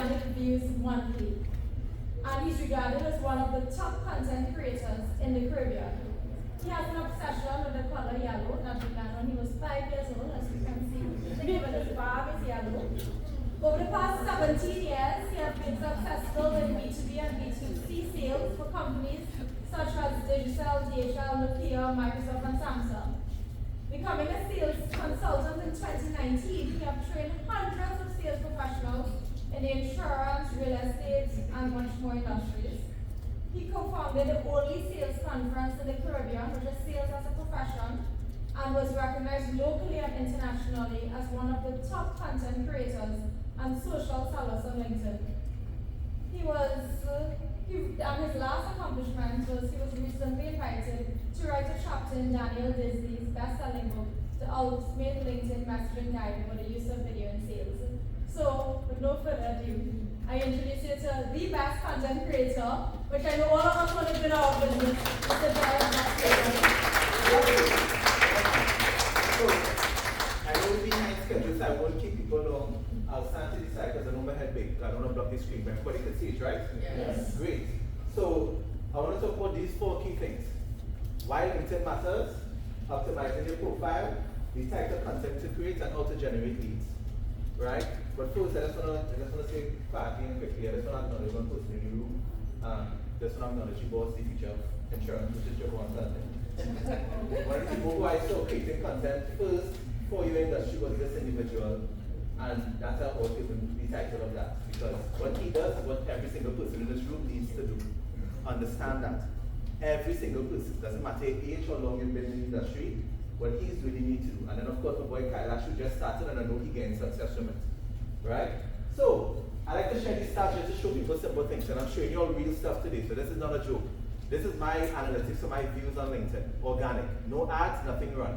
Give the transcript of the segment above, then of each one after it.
organic views monthly. And he's regarded as one of the top content creators in the Caribbean. He has an obsession with the color yellow that began when he was 5 years old, as you can see. Even his barb is yellow. Over the past 17 years, he has been successful in B2B and B2C sales for companies such as Digicel, DHL, Nokia, Microsoft, and Samsung. Becoming a sales consultant in 2019, he has trained hundreds of sales professionals in the insurance, real estate, and much more industries. He co-founded the only sales conference in the Caribbean, which is Sales as a Profession, and was recognized locally and internationally as one of the top content creators and social sellers on LinkedIn. And his last accomplishment was he was recently invited to write a chapter in Daniel Disney's best-selling book, The Ultimate LinkedIn Messaging Guide for the Use of Video in Sales. So, with no further ado, I introduce you to the best content creator, which I know all of us want to do our business, Mr. Darren Matsui. I will be nice schedule, so I won't keep people long. I'll stand to the side because I know my head big. I don't want to block the screen, but everybody can see it, right? Yes. Great. So, I want to talk about these 4 key things. Why LinkedIn matters, optimizing your profile, the type of content to create, and how to generate leads. Right? But first, I just want to say quietly and quickly, I just want to acknowledge one person in the room. Just want to acknowledge you both, the future of insurance, which is your one content. One of the people who I saw creating content first for your industry was this individual, and that's how I was given the title of that. Because what he does is what every single person in this room needs to do. Understand that. Every single person, doesn't matter age or long you've been in the industry, what he's really need to do. And then of course my boy Kyle actually just started and I know he gained success from it. Right? So, I like to share these stats just to show people simple things, and I'm showing you all real stuff today, so this is not a joke. This is my analytics of my views on LinkedIn. Organic. No ads, nothing run.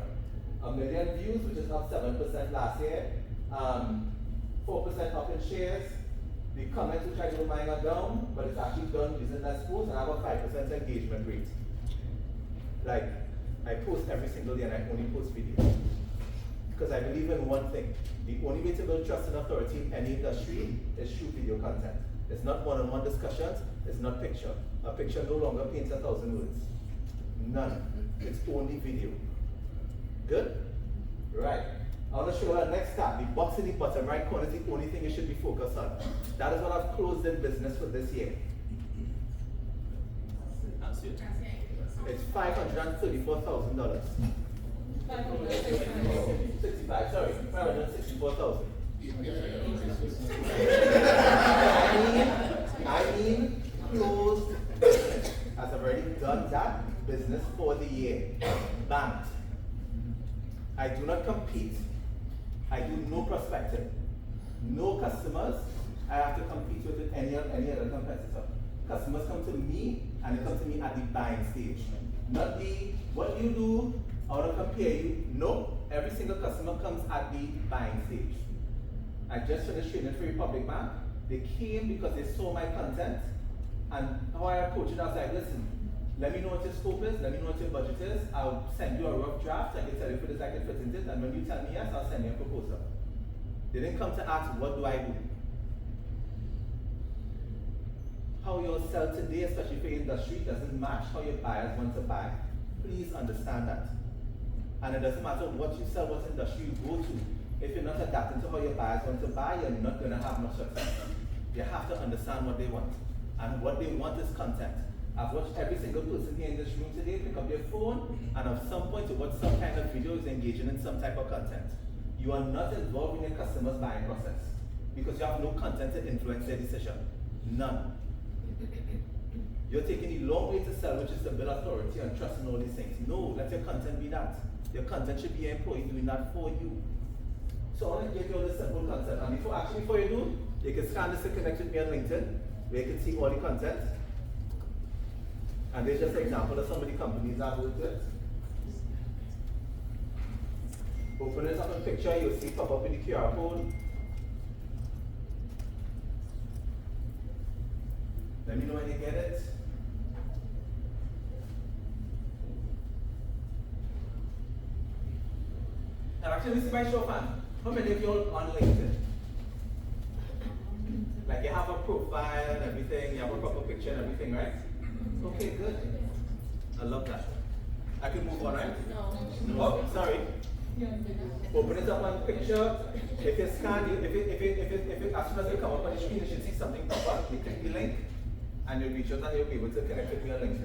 1 million views, which is up 7% last year. 4% up in shares. The comments which I don't mind are down, but it's actually done using less posts, and I have a 5% engagement rate. Like, I post every single day and I only post videos. Because I believe in one thing. The only way to build trust and authority in any industry is through video content. It's not one-on-one discussions, it's not picture. A picture no longer paints 1,000 words. None. It's only video. Good? Right. I want to show you our next stat. The box in the bottom right corner is the only thing you should be focused on. That is what I've closed in business for this year. It's $534,000. 65, sorry, 564,000. I mean, closed business. As I've already done that business for the year. Banked. I do not compete. I do no prospecting. No customers. I have to compete with any other competitor. Customers come to me, and they come to me at the buying stage. Not the, what you do, I want to compare you. No, every single customer comes at the buying stage. I just finished training for Republic Bank. They came because they saw my content, and how I approach it, I was like, listen, let me know what your scope is, let me know what your budget is, I'll send you a rough draft, I can tell you if it is I can fit into it, and when you tell me yes, I'll send you a proposal. They didn't come to ask, what do I do? How you'll sell today, especially for your industry, doesn't match how your buyers want to buy. Please understand that. And it doesn't matter what you sell, what industry you go to. If you're not adapting to how your buyers want to buy, you're not going to have much success. You have to understand what they want. And what they want is content. I've watched every single person here in this room today pick up their phone and at some point to watch some kind of video is engaging in some type of content. You are not involved in your customer's buying process because you have no content to influence their decision. None. You're taking the long way to sell, which is to build authority and trust in all these things. No, let your content be that. Your content should be your employee doing that for you. So I want to give you all this simple content. And before you do, you can scan this to connect with me on LinkedIn, where you can see all the content. And there's just an example of some of the companies I've worked with. Open this up in picture, you'll see pop up in the QR code. Let me know when you get it. And actually, this is my show fan. How many of you all on LinkedIn? Like Like you have a profile and everything, you have a proper picture and everything, right? Okay, good. I love that. I can move on, right? No. Oh, sorry. Open it up on picture. If you scan, as soon as you come up on the screen, you should see something pop up. You click the link, and you'll reach out and you'll be able to connect with your link.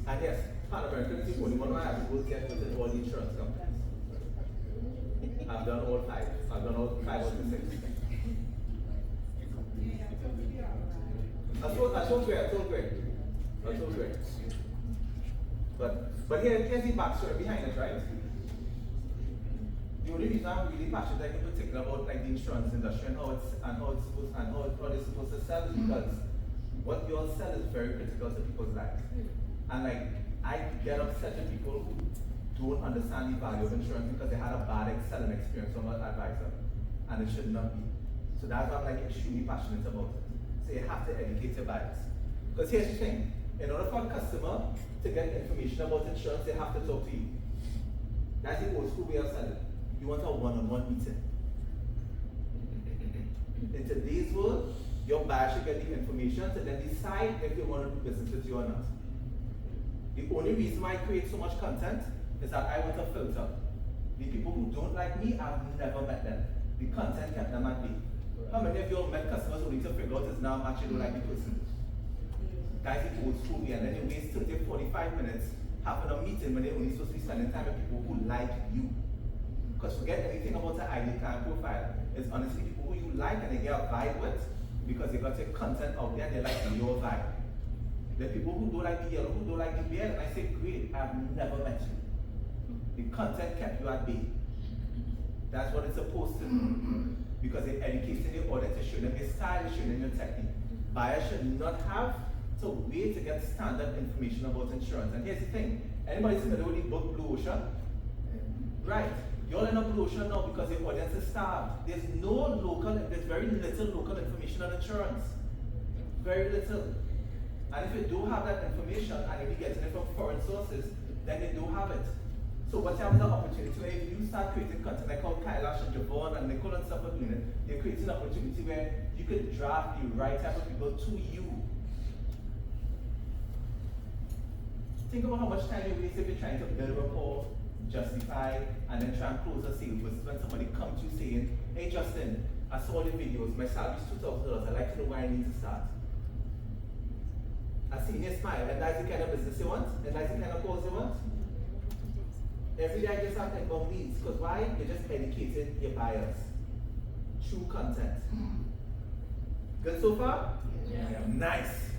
And yes, Pan American is the only one I have to go get within all the insurance companies. I've done all 5. I've done all 5 or 6. I told great. But here's the backstory behind it, right? The only reason I'm really passionate in particular about like the insurance industry and how it's supposed to sell is because what you all sell is very critical to people's lives. And like I get upset with people who don't understand the value of insurance because they had a bad selling experience from an advisor, and it should not be. So that's why I'm like extremely passionate about it. So you have to educate your buyers. Because here's the thing, in order for a customer to get information about insurance, they have to talk to you. That's the old school way of selling. You want a one-on-one meeting. In today's world, your buyer should get the information to then decide if they want to do business with you or not. The only reason why I create so much content is that I want to filter. The people who don't like me, I've never met them. The content kept them at bay. How many of you have met customers who need to figure out is now match you don't like the person? Guys, it old school me, and then you waste 30, 45 minutes having a meeting when they're only supposed to be spending time with people who like you. Because forget anything about the ID client profile. It's honestly people who you like and they get a vibe with because they got your content out there and they like your vibe. The people who don't like the yellow, who don't like the beard, and I say, great, I've never met you. The content kept you at bay. That's what it's supposed to do. Because it educates in the audience, to show them your style, show them your technique. Buyers should not have to wait to get standard information about insurance. And here's the thing, anybody familiar with the book Blue Ocean? Right. You're in a Blue Ocean now because the audience is starved. There's very little local information on insurance. Very little. And if you do have that information and if you get it from foreign sources, then they do have it. So what you have is an opportunity where if you start creating content like how Kailash and Javon and Nicole and stuff are doing it, you're creating an opportunity where you could draft the right type of people to you. Think about how much time you waste if you're trying to build rapport, justify, and then try and close a sale versus when somebody comes to you saying, hey Justin, I saw the videos, my salary is $2,000, I'd like to know where I need to start. I see your smile, and that's the kind of business you want, and that's the kind of calls you want. Every day I just have to inbound leads, because why? You're just educating your buyers. True content. Good so far? Yeah. Nice.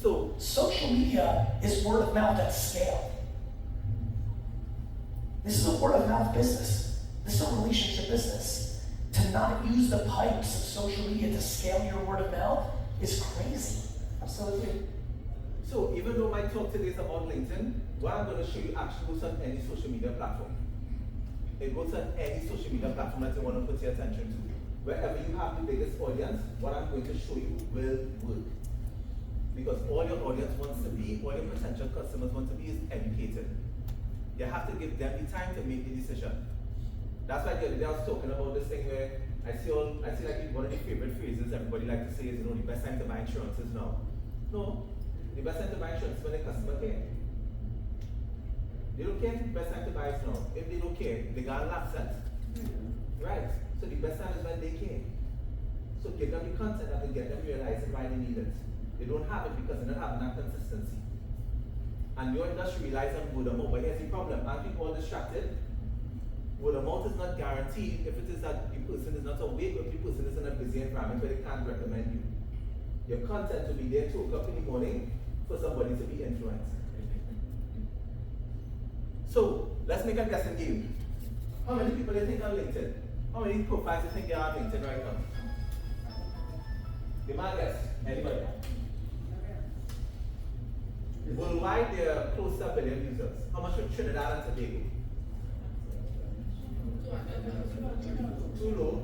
So, social media is word of mouth at scale. This is a word of mouth business. This is a relationship business. To not use the pipes of social media to scale your word of mouth is crazy. absolutely. So, even though my talk today is about LinkedIn, what I'm going to show you actually goes on any social media platform. It goes on any social media platform that you want to put your attention to. Wherever you have the biggest audience, what I'm going to show you will work. Because all your audience wants to be, all your potential customers want to be is educated. You have to give them the time to make the decision. That's why the other day I was talking about this thing where I see like one of the favorite phrases everybody likes to say is, the best time to buy insurance is now. No, the best time to buy insurance is when the customer care. They don't care if the best time to buy is now. If they don't care, they got a lapse set. Right, so the best time is when they care. So give them the content that will get them realizing why they need it. They don't have it because they're not having that consistency. And your industry relies on word of mouth, but here's the problem. Aren't people all distracted? Word of mouth is not guaranteed if it is that the person is not awake or the person is in a busy environment where they can't recommend you. Your content will be there 2 o'clock in the morning for somebody to be influenced. So, let's make a guessing game. How many people do you think are on LinkedIn? How many profiles do you think there are on LinkedIn right now? Give me a guess. Anybody? Worldwide, there are close to 1 billion users. How much for Trinidad and Tobago? Too low.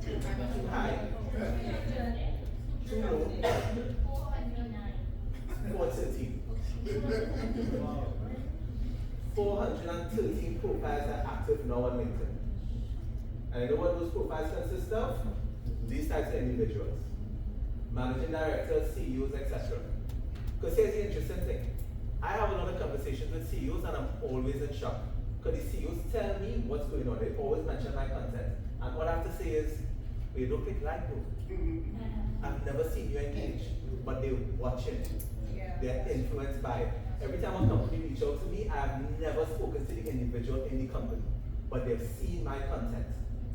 Too high. Too low. 413 profiles are active now on LinkedIn. And you know what those profiles consist of? These types of individuals. Managing directors, CEOs, etc. Because here's the interesting thing. I have a lot of conversations with CEOs and I'm always in shock. Because the CEOs tell me what's going on. They always mention my content. And what I have to say is, well, you don't click like though. I've never seen you engage, but they're watching. Yeah. They're influenced by it. Every time a company reaches out to me, I've never spoken to the individual in the company, but they've seen my content.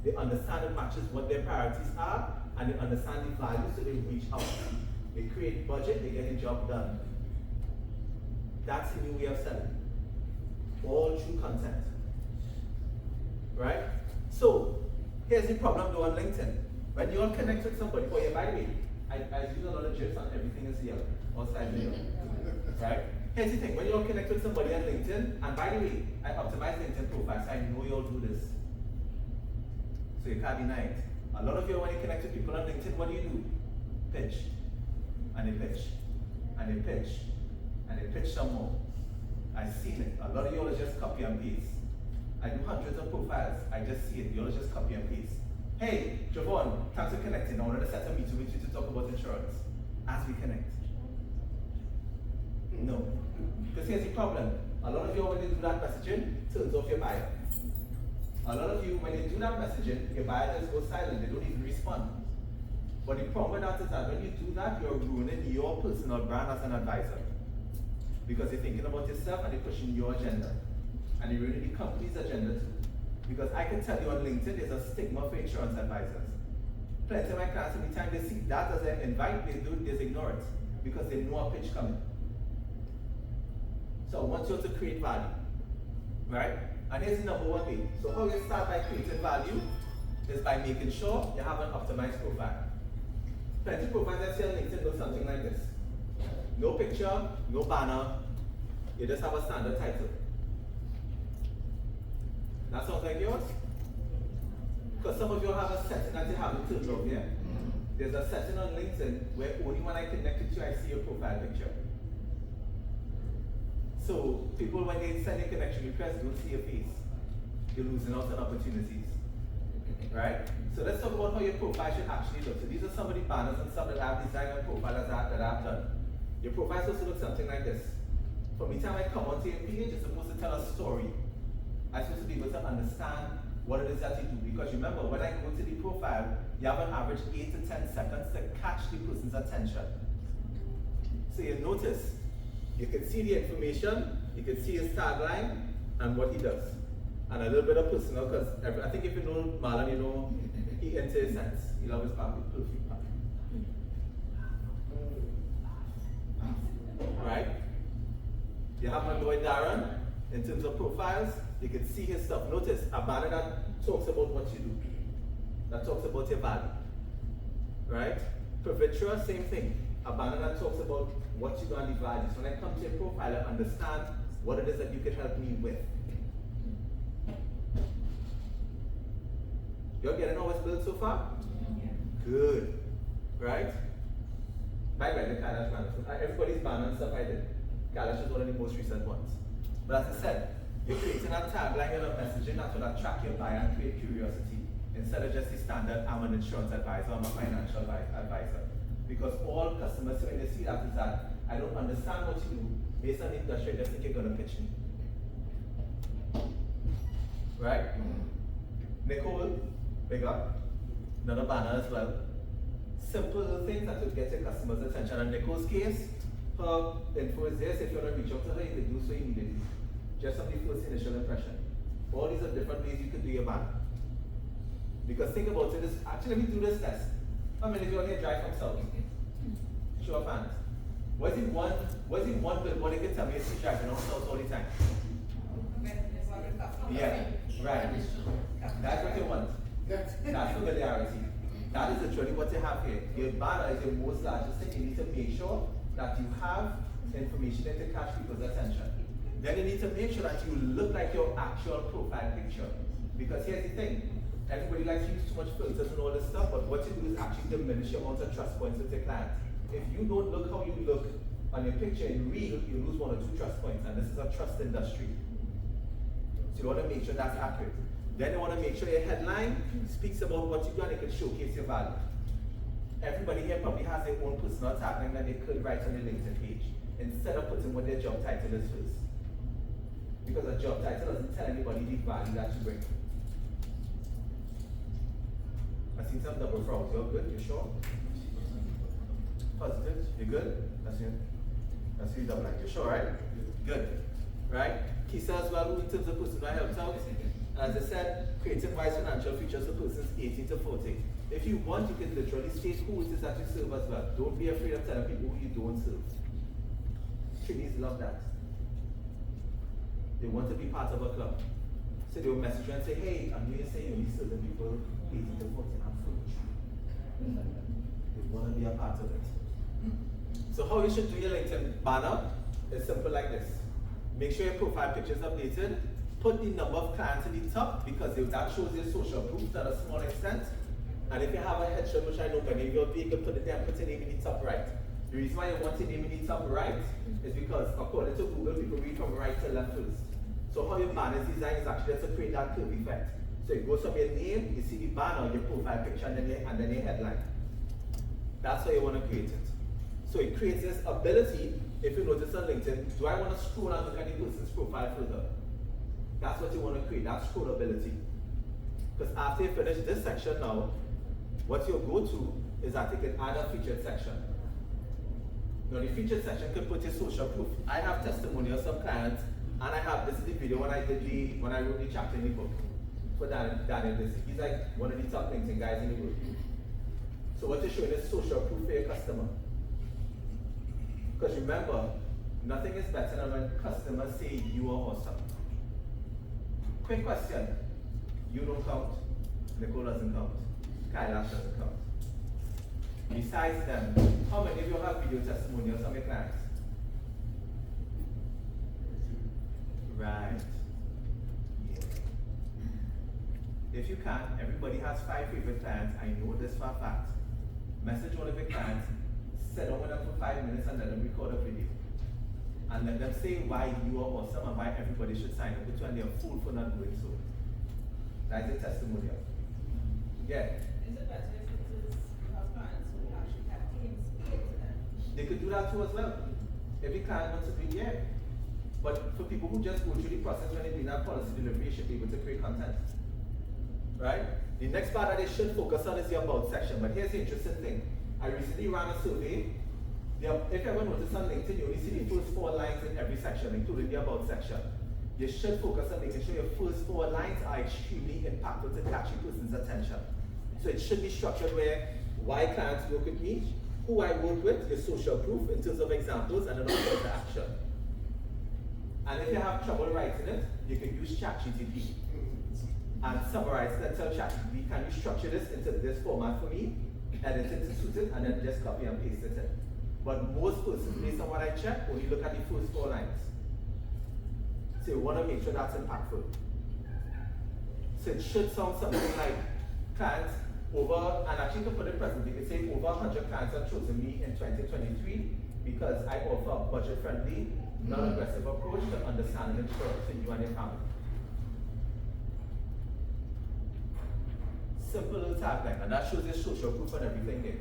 They understand it matches what their priorities are, and they understand the value, so they reach out. They create budget, they get the job done. That's the new way of selling. All through content. Right? So, here's the problem though on LinkedIn. When you're connected with somebody, oh yeah, by the way, I use a lot of GIFs and everything is yellow, outside yellow. Right? Here's the thing, when you're connected with somebody on LinkedIn, and by the way, I optimize LinkedIn profiles, I know you'll do this. So you can't deny it. A lot of you, when you connect with people on LinkedIn, what do? Pitch. And they pitch. And they pitch. And they pitch some more. I've seen it. A lot of you all just copy and paste. I do hundreds of profiles. I just see it. You all just copy and paste. Hey, Javon, thanks for connecting. I wanted to set a meeting with you to talk about insurance. As we connect. No. Because here's the problem. A lot of you, when you do that messaging, turns off your buyer. A lot of you, when you do that messaging, your buyer just goes silent. They don't even respond. But the problem with that is that when you do that, you're ruining your personal brand as an advisor. Because you're thinking about yourself and you're pushing your agenda. And you're ruining the company's agenda too. Because I can tell you on LinkedIn, there's a stigma for insurance advisors. Plenty of my clients, anytime they see that as an invite, they just ignore it. Because they know a pitch coming. So I want you to create value. Right? And here's the number one way. So how you start by creating value is by making sure you have an optimized profile. Plenty of profiles I see on LinkedIn look something like this. No picture, no banner, you just have a standard title. That sounds like yours? Because some of you have a setting that you haven't turned off yet. There's a setting on LinkedIn where only when I connect with you, I see your profile picture. So people, when they send a connection request, don't see your face. You're losing out on opportunities. Right? So let's talk about how your profile should actually look. So these are some of the banners and stuff that I've designed on profile that I've done. Your profile is supposed to look something like this. From the time I come onto your page, it's supposed to tell a story. I'm supposed to be able to understand what it is that you do. Because remember, when I go to the profile, you have an average 8 to 10 seconds to catch the person's attention. So you notice, you can see the information, you can see his tagline, and what he does. And a little bit of personal, because I think if you know Marlon, you know he into his sense. He loves his perfume. Right? You have my boy Darren, in terms of profiles, you can see his stuff. Notice, a banner that talks about what you do. That talks about your value. Right? Pavitra, same thing. A banner that talks about what you do and the values. When I come to your profile, I understand what it is that you can help me with. You're getting all it's built so far? Yeah. Good. Right? By the way, the Kailash banner. Everybody's banner and stuff I did. Kailash is one of the most recent ones. But as I said, you're creating a tagline and a messaging that will attract your buyer and create curiosity. Instead of just the standard, I'm an insurance advisor, I'm a financial advisor. Because all customers, when they see that, is that I don't understand what you do. Based on the industry, they think you're going to pitch me. Right? Nicole, big up. Another banner as well. Simple things that will get your customers' attention. In Nicole's case, her info is there, so if you want to reach out to her, you can do so immediately. Just on the first initial impression. All these are different ways you could do your banner. Because think about it, actually let me do this test. How many of you on here drive from South? Show of hands. What is it one billboard you can tell me it's driving on South all the time? Yeah, right. That's what you want. That's familiarity. That is literally what you have here. Your banner is your most largest thing. You need to make sure that you have information that to catch people's attention. Then you need to make sure that you look like your actual profile picture. Because here's the thing. Everybody likes to use too much filters and all this stuff, but what you do is actually diminish your amount of trust points with your client. If you don't look how you look on your picture in real, you lose 1 or 2 trust points, and this is a trust industry. So you want to make sure that's accurate. Then you want to make sure your headline speaks about what you do and it can showcase your value. Everybody here probably has their own personal tagline that they could write on their LinkedIn page instead of putting what their job title is first. Because a job title doesn't tell anybody the value that you bring. I see some double frogs. You're good? You sure? Positive? You good? That's you double line. You sure, right? Good. Right? Kisa as well, in terms of personal help out. As I said, creating wise financial futures for persons 18 to 40. If you want, you can literally state who it is that you serve as well. Don't be afraid of telling people who you don't serve. Trainees love that. They want to be part of a club. So they will message you and say, hey, I know you're saying you're serving people 18 to 40. I'm foolish. They want to be a part of it. So how you should do your LinkedIn banner is simple like this. Make sure your profile picture is updated. Put the number of clients in the top because that shows your social proof to a small extent. And if you have a headshot, which I know many of you have, you can put it there and put your name in the top right. The reason why you want your name in the top right is because according to Google, people read from right to left first. So how your banner is designed is actually just to create that curve effect. So it goes from your name, you see the banner, your profile picture, and then your headline. That's how you want to create it. So it creates this ability, if you notice on LinkedIn, do I want to scroll and look at the person's profile further? That's what you want to create, that scrollability. Because after you finish this section now, what you'll go to is that you can add a featured section. Now the featured section can put your social proof. I have testimonials of clients, and I have, this is the video when I wrote the chapter in the book for Daniel Dissy. He's like one of the top LinkedIn guys in the world. So what you're showing is social proof for your customer. Because remember, nothing is better than when customers say you are awesome. Quick question. You don't count. Nicole doesn't count. Kailash doesn't count. Besides them, how many of you have video testimonials of your clients? Right. Yeah. If you can, everybody has 5 favorite clients. I know this for a fact. Message one of your clients, sit down with them for 5 minutes and let them record a video. And let them say why you are awesome and why everybody should sign up with you and they're fool for not doing so. That's a testimonial. Yeah. Is it better if it is you have clients who actually have teams speak to them? They could do that too as well. Every client wants to be yeah. But for people who just go through the process when they do that policy delivery, you should be able to create content. Right? The next part that they should focus on is the about section. But here's the interesting thing. I recently ran a survey. If you ever notice on LinkedIn, you only see the first 4 lines in every section, including the about section. You should focus on making sure your first 4 lines are extremely impactful to catch a person's attention. So it should be structured where why clients work with me, who I work with, your social proof in terms of examples, and then also the action. And if you have trouble writing it, you can use ChatGPT and summarize it and tell ChatGPT, can you structure this into this format for me, edit it to suit it, and then just copy and paste it in. But most persons, based on what I check, only look at the first 4 lines. So you want to make sure that's impactful. So it should sound something like clients over, and actually to put it presently, it say over 100 clients have chosen me in 2023 because I offer a budget-friendly, non-aggressive approach to understanding insurance for you and your family. Simple little tagline, and that shows your social proof and everything there.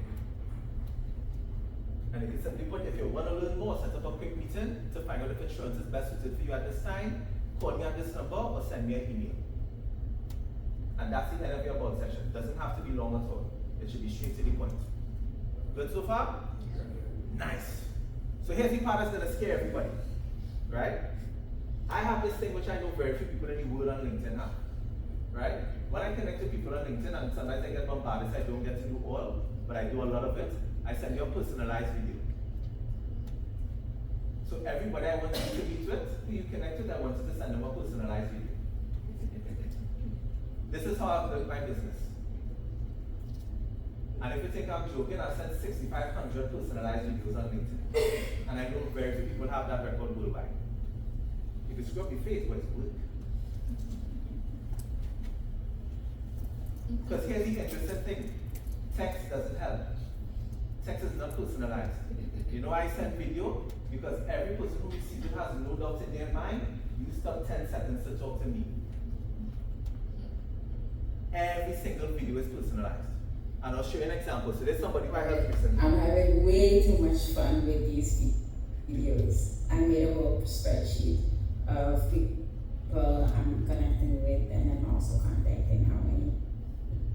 And you can simply put, if you want to learn more, set up a quick meeting to find out if insurance is best suited for you at this time, call me at this number or send me an email. And that's the end of your about section. It doesn't have to be long at all. It should be straight to the point. Good so far? Nice. So here's the part that's going to scare everybody, right? I have this thing which I know very few people in the world on LinkedIn have, right? When I connect to people on LinkedIn, and sometimes I get bombarded, I don't get to do all, but I do a lot of it. I send you a personalized video. So everybody I want you to meet with, who you connect with, I want you to send them a personalized video. This is how I've built my business. And if you think I'm joking, I've sent 6,500 personalized videos on LinkedIn. And I know very few people have that record worldwide. You can screw up your face, but it's work. Because here's the interesting thing. Text doesn't help. Text is not personalized. You know I send video? Because every person who receives it has no doubt in their mind, you stop 10 seconds to talk to me. every single video is personalized. And I'll show you an example. So there's somebody who I helped recently. I'm having way too much fun with these videos. I made a whole spreadsheet of people I'm connecting with, and then also contacting how many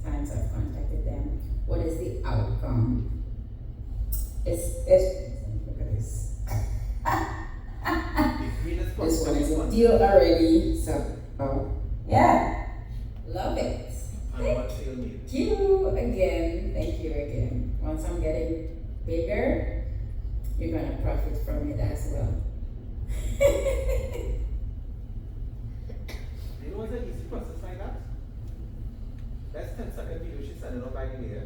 times I've contacted them. What is the outcome? It's look at this. This one is a deal already. So, yeah, love it. And what sale need? Thank you again. Thank you again. Once I'm getting bigger, you're gonna profit from it as well. You know what's an easy process like that? That's 10-second video she's sending out by the way.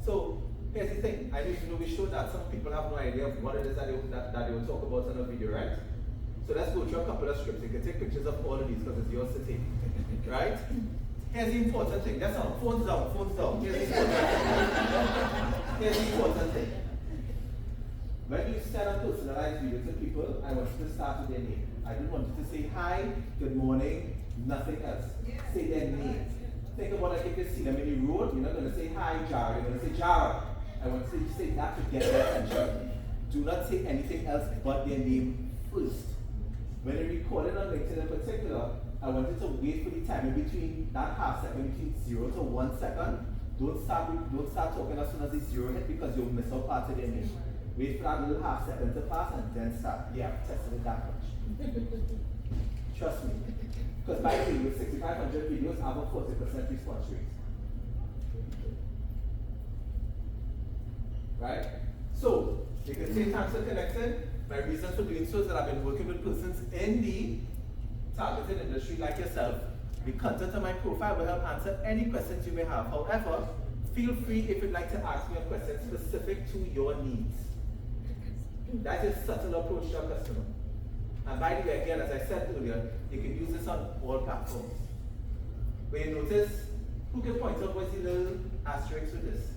So here's the thing. I know we showed that some people have no idea of what it is that they will talk about in a video, right? So let's go through a couple of scripts. You can take pictures of all of these because it's yours to take. Right? Here's the important thing. That's all. Phones down, phones down. Here's the important thing. Here's the important thing. When you send a personalized video to people, I want you to start with their name. I don't want you to say hi, good morning, nothing else. Say their name. Think about like if you see them in the road, you're not going to say hi, Jara. You're going to say Jara. I want you to say that to get their attention. Do not say anything else but their name first. When you're recording on LinkedIn in particular, I want you to wait for the time in between that half second, between 0 to 1 second. Don't start talking as soon as the 0 hit because you'll miss out part of their name. Wait for that little half second to pass and then start. Yeah, tested it that much. Trust me. Because by the way, with 6,500 videos, I have a 40% response rate. Right? So, you can say thanks for connecting. My reason for doing so is that I've been working with persons in the targeted industry like yourself. The content of my profile will help answer any questions you may have. However, feel free if you'd like to ask me a question specific to your needs. That is subtle approach to a customer. And by the way, again, as I said earlier, you can use this on all platforms. When you notice, who can point out what's the little asterisk with this?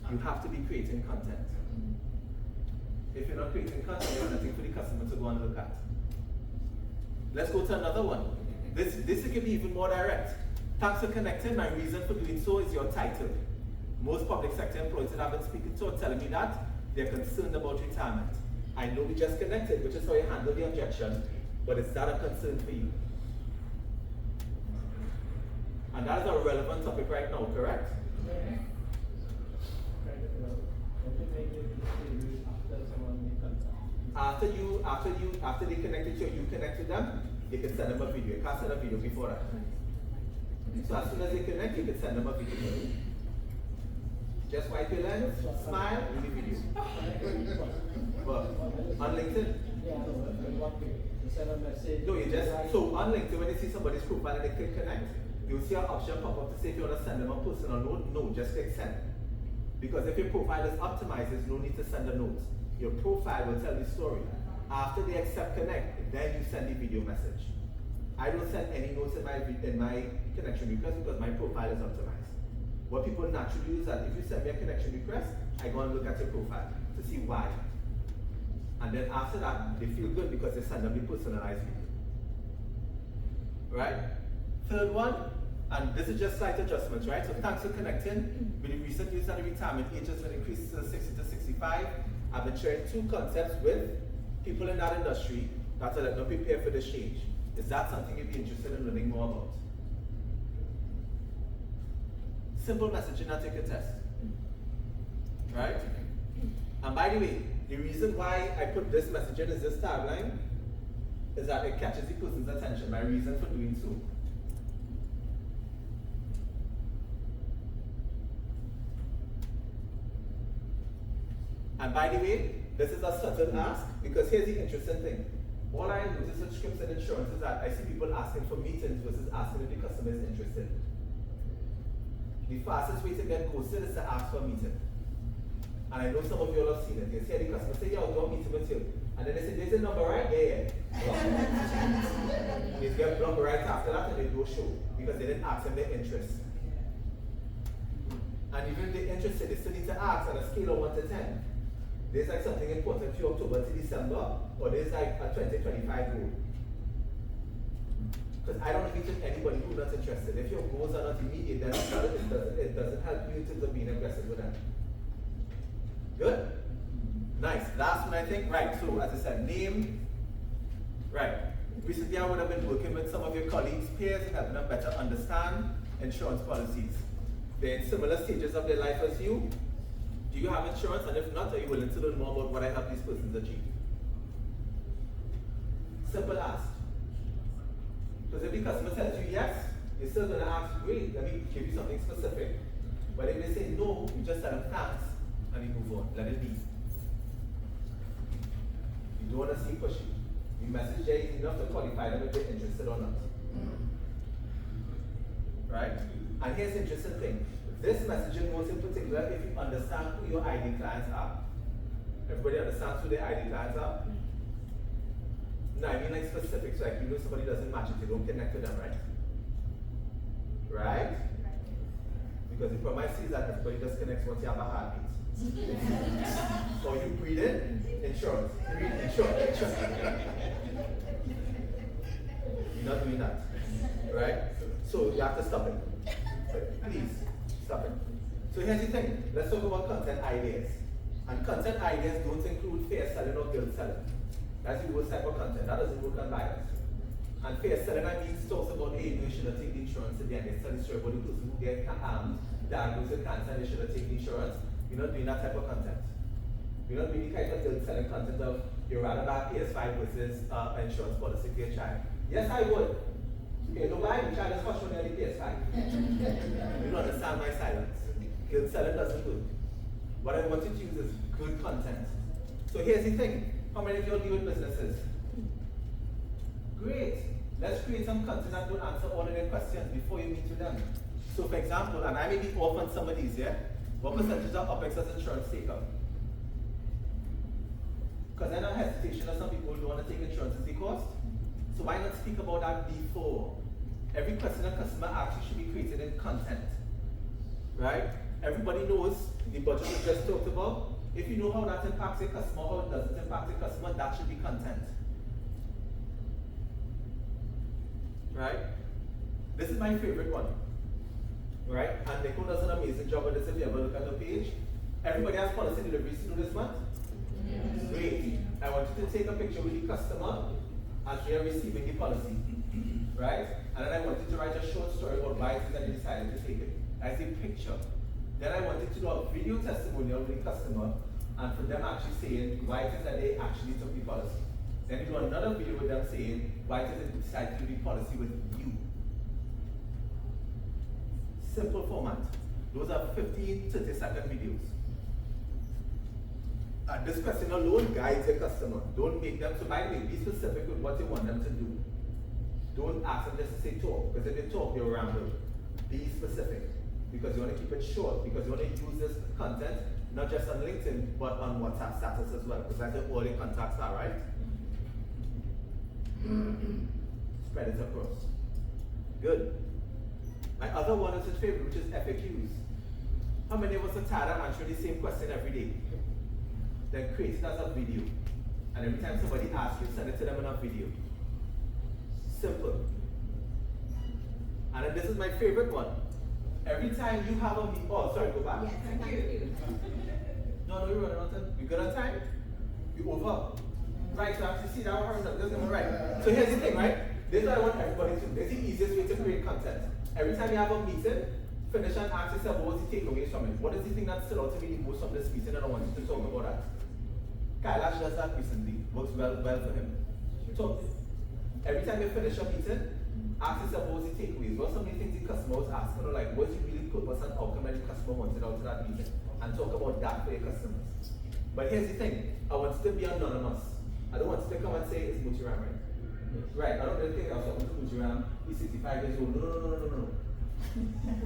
You have to be creating content. If you're not creating content, you have nothing for the customer to go and look at. Let's go to another one. This can be even more direct. Thanks for connecting. My reason for doing so is your title. Most public sector employees that I've been speaking to are telling me that they're concerned about retirement. I know we just connected, which is how you handle the objection, but is that a concern for you? And that is a relevant topic right now, correct? Yeah. After they connected to you, you connect to them, you can send them a video. You can't send a video before that. So as soon as they connect, you can send them a video. Just wipe your lens, smile, do the video. Well, on LinkedIn? No, you just, so on LinkedIn, when you see somebody's profile and they click connect, you'll see an option pop up to say if you want to send them a personal note. No, just click send. Because if your profile is optimized, there's no need to send a note. Your profile will tell the story. After they accept connect, then you send the video message. I don't send any notes in my connection request because my profile is optimized. What people naturally do is that if you send me a connection request, I go and look at your profile to see why. And then after that, they feel good because they send them the personalized video. Right? Third one, and this is just slight adjustments, right? So thanks for connecting. With the recent use and the retirement age has been increased to 60 to 65. I've been sharing two concepts with people in that industry that will let them prepare for this change. Is that something you'd be interested in learning more about? Simple messaging that you can test. Right? And by the way, the reason why I put this messaging as this tagline is that it catches the person's attention. My reason for doing so. And by the way, this is a subtle ask because here's the interesting thing. All I notice with scripts and insurance is that I see people asking for meetings versus asking if the customer is interested. The fastest way to get ghosted is to ask for a meeting. And I know some of you all have seen it. You hear the customer say, yeah, I'll do a meeting with you. And then they say, there's a number, right? Yeah. They get blocked right after that and they don't show because they didn't ask them their interest. And even if they're interested, they still need to ask on a scale of 1 to 10. There's like something important to you October to December, or there's like a 2025 goal. Because I don't agree to anybody who's not interested. If your goals are not immediate, then it doesn't help you in terms of being aggressive with them. Good? Nice. Last one I think. Right, so as I said, name. Right. Recently I would have been working with some of your colleagues, peers, and helping them better understand insurance policies. They're in similar stages of their life as you. Do you have insurance? And if not, are you willing to learn more about what I help these persons achieve? Simple ask. Because if the customer tells you yes, you're still going to ask, great, let me give you something specific. But if they say no, you just tell them thanks and you move on. Let it be. You don't want to see pushy. The message there is enough to qualify them if they're interested or not. Right? And here's the interesting thing. This messaging goes in particular if you understand who your ID clients are. Everybody understands who their ID clients are? No, I mean like specifics, like you know somebody doesn't match it, you don't connect to them, right? Right? Because the problem I see is that everybody just connects once you have a heartbeat. So you breathe in, insurance. Breathe, insurance. You're not doing that. Right? So you have to stop it. Please, stop it. So here's the thing. Let's talk about content ideas. And content ideas don't include fair selling or guilt selling. That's the worst type of content. That doesn't work on buyers. And fair selling, I mean, talks about, hey, you should have taken insurance at the end. They tell the story about the person who gets diagnosed with cancer and they should have taken insurance. You're not doing that type of content. You're not doing the kind of guilt selling content of you'd rather buy PS5 versus insurance policy for your child. Yes, I would. Okay, don't buy the child is for the PS5. You don't understand my silence. Guilt selling doesn't work. What I want you to use is good content. So here's the thing. How many of you deal with businesses? Great. Let's create some content that will answer all of their questions before you meet with them. So for example, and I may be off on some of these, yeah? What percentage of OPEX does insurance take up? Because I know hesitation of some people who don't want to take insurance is the cost. So why not speak about that before? Every question a customer asks should be created in content. Right? Everybody knows the budget we just talked about. If you know how that impacts a customer, how it doesn't impact a customer, that should be content. Right? This is my favorite one. Right? And Nico does an amazing job with this if you ever look at the page. Everybody has policy deliveries to do this month? Yes. Great. I want you to take a picture with the customer as they are receiving the policy. Right? And then I want you to write a short story about why it is that they decided to take it. As a picture. Then I want you to do a video testimonial with the customer and for them actually saying why it is that they actually took the policy. Then you do another video with them saying why it is that they decided to do the policy with you. Simple format. Those are 15, 30-second videos. And this question alone guides your customer. Don't make them, so by the way, be specific with what you want them to do. Don't ask them just to say talk, because if they talk, they'll ramble. Be specific, because you want to keep it short, because you want to use this content, not just on LinkedIn, but on WhatsApp status as well, because that's where all your contacts are, right? Spread it across. Good. My other one is his favorite, which is FAQs. How many of us are tired of answering the same question every day? Then create it as a video. And every time somebody asks you, send it to them in a video. Simple. And then this is my favorite one. Every time you have a meeting, oh, sorry, go back. Yes, thank you. No, you're running on time. You good on time? You over. Right, so I have to see that one. Right. So here's the thing, right? This is what I want everybody to do. This is the easiest way to create content. Every time you have a meeting, finish and ask yourself, what was the takeaways from it? What is the thing that stood out to me the most from this meeting, and I want you to talk about that. Kailash does that recently. Works well for him. So, every time you finish a meeting, ask yourself, what was the takeaways? What are some of the things the customer was asking, or like, what's the really purpose and outcome that the customer wanted out of that meeting? And talk about that for your customers. But here's the thing, I want you to be anonymous. I don't want you to come and say, it's Muchiram, right? Right, I don't really think I was talking to Muchiram, he's 65 years old. No.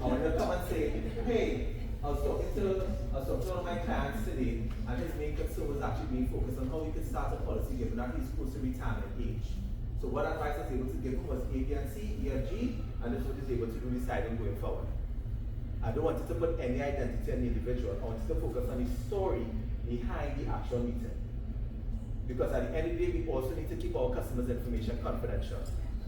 I want you to come and say, hey, I was talking to one of my clients today, and his main concern was actually being focused on how we could start a policy given that he's close to retirement age. So what advice I was able to give him was A, B, and C, E, and G, and this is what he's able to do deciding going forward. I don't want you to put any identity on the individual. I want you to focus on the story behind the actual meeting. Because at the end of the day, we also need to keep our customers' information confidential.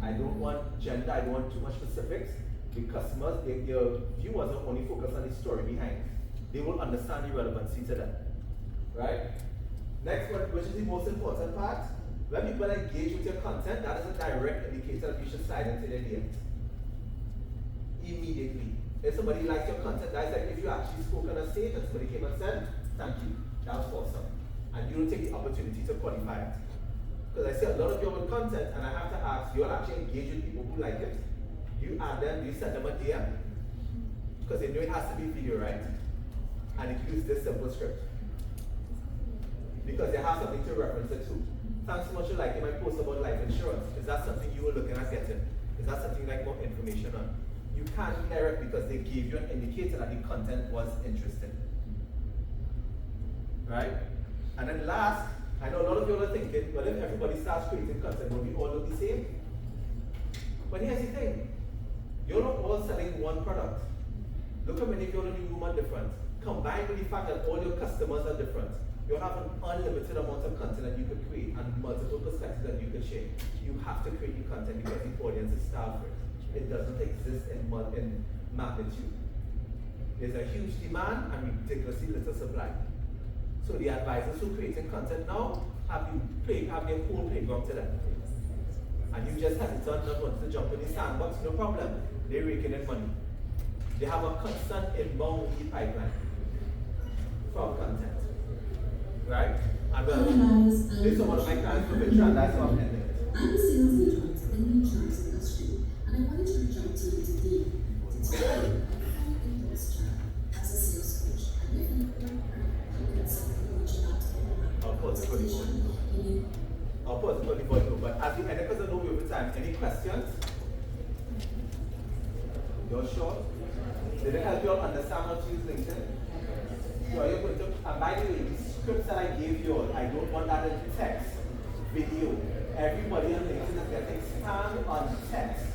I don't want gender, I don't want too much specifics. The customers, your viewers are only focused on the story behind. They will understand the relevancy to them. Right? Next one, which is the most important part. When people engage with your content, that is a direct indicator that you should slide into their DMs. Immediately. If somebody likes your content, that's like if you actually spoke on a stage and somebody came and said, thank you, that was awesome. And you don't take the opportunity to qualify it. Because I see a lot of your content and I have to ask, you'll actually engage with people who like it. You add them, you send them a DM. Because they know it has to be video, right? And it uses this simple script. Because they have something to reference it to. Thanks so much for liking my post about life insurance. Is that something you were looking at getting? Is that something you like more information on? You can't error it because they gave you an indicator that the content was interesting. Right? And then last, I know a lot of you are thinking, well, if everybody starts creating content, will we all look the same? But here's the thing. You're not all selling one product. Look how many of you in the room are different. Combined with the fact that all your customers are different. You have an unlimited amount of content that you could create and multiple perspectives that you could share. You have to create the content because the audience is starved for it. It doesn't exist in magnitude. There's a huge demand and ridiculously little supply. So the advisors who are creating content now have their whole playground to them. And you just hesitant not want to jump in the sandbox, no problem. They're raking in money. They have a constant inbound lead pipeline from content. Right? And this is one of my clients for Vitra, and that's how I'm ending it. I'm a sales agent in the insurance industry, and I wanted to reach out to you today to tell you I found April's job as a sales coach. And if you can something reaching out to anyone. I'll pause it for the phone. I'll pause it for the phone, but at the end, because I know we over time, any questions? You're sure? Did it help you all understand how to use LinkedIn? So are you going to, and by the way, the scripts that I gave you all, I don't want that in text, video. Everybody on LinkedIn is getting spam on text.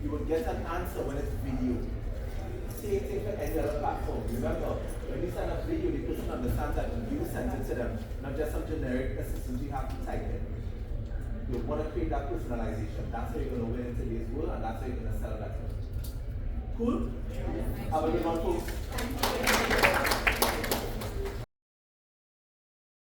You will get an answer when it's video. Same thing for any other platform. Remember, when you send a video, the person understands that you sent it to them, not just some generic assistance you have to type in. You want to create that personalization. That's how you're going to win in today's world, and that's how you're going to sell that. Cool? Have a good one, folks.